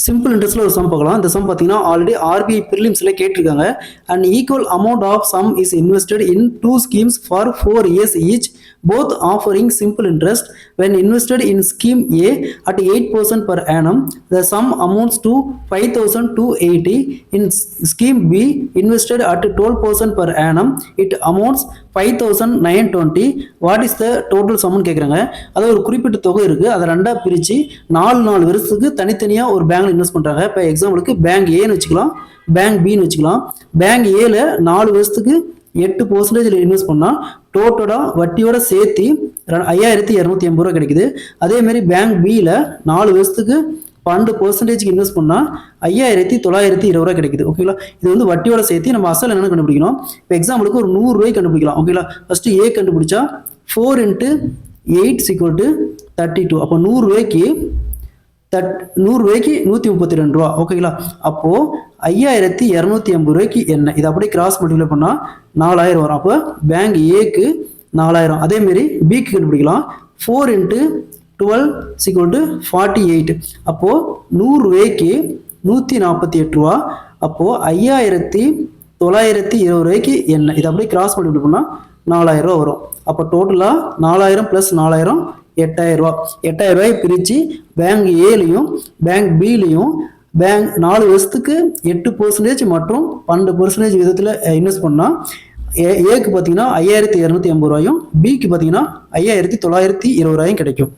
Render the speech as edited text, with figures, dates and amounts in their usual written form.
Simple இன்ட்ரெஸ்ட்ல ஒரு some பார்க்கலாம். இந்த சம் பார்த்தீங்கன்னா ஆல்ரெடி ஆர்பிஐ ப்ரிலிம்ஸ்ல கேட்டிருக்காங்க. And equal amount of sum is invested in 2 schemes for 4 years each, both offering simple interest. When invested in scheme A at 8% per annum, the sum amounts to 5,280. In scheme B invested at 12% per annum, it amounts 5,920. What is the total சம்னு கேட்குறாங்க. அதாவது ஒரு குறிப்பிட்ட தொகை இருக்குது, அதை ரெண்டாக பிரித்து 4 வருஷத்துக்கு தனித்தனியாக ஒரு பேங்க்ல இன்வெஸ்ட் பண்ணுறாங்க. இப்போ எக்ஸாம்பிளுக்கு பேங்க் ஏன்னு வச்சுக்கலாம், பேங்க் பின்னு வச்சுக்கலாம். பேங்க் ஏல 4 வருஷத்துக்கு 8% இன்வெஸ்ட் பண்ணால் டோட்டலாக வட்டியோட சேர்த்து 5,280 ரூபா கிடைக்குது. அதேமாரி பேங்க் பியில் 4 வருஷத்துக்கு 12% இன்வெஸ்ட் பண்ணால் 5,920 ரூபா கிடைக்குது. ஓகேங்களா, இது வந்து வட்டியோட சேர்த்து நம்ம அசல் என்னென்னு கண்டுபிடிக்கணும். இப்போ எக்ஸாம்பிளுக்கு ஒரு 100 ரூபாய்க்கு கண்டுபிடிக்கலாம். ஓகேங்களா, ஃபஸ்ட்டு ஏ கண்டுபிடிச்சா 4 × 8 = 32. அப்போ 100 ரூபாய்க்கு 132 ரூபா. ஓகேங்களா, அப்போது 5,280 ரூபாய்க்கு என்ன, இதை அப்படியே கிராஸ் மல்டிப்ளை பண்ணால் 4,000 வரும். அப்போ பேங்க் ஏக்கு 4,000. அதேமாரி பிக்கு கண்டுபிடிக்கலாம். 4 × 12 = 48. அப்போது 100 ரூபாய்க்கு 148 ரூபா. அப்போது 5,920 ரூபாய்க்கு என்ன, இதை அப்படியே கிராஸ் மல்டிப்ளை பண்ணால் 4,000 ரூபா வரும். அப்போ டோட்டலாக 4,000 + 4,000 8,000 ரூபா. 8,000 ரூபாய் பிரித்து பேங்க் ஏலையும் பேங்க் பிலையும் பேங்க் 4 வருஷத்துக்கு 8% மற்றும் 12% விதத்தில் இன்வெஸ்ட் பண்ணால் ஏக்கு பார்த்தீங்கன்னா 5,280 ரூபாயும், பிக்கு பார்த்தீங்கன்னா 5,920 ரூபாயும் கிடைக்கும்.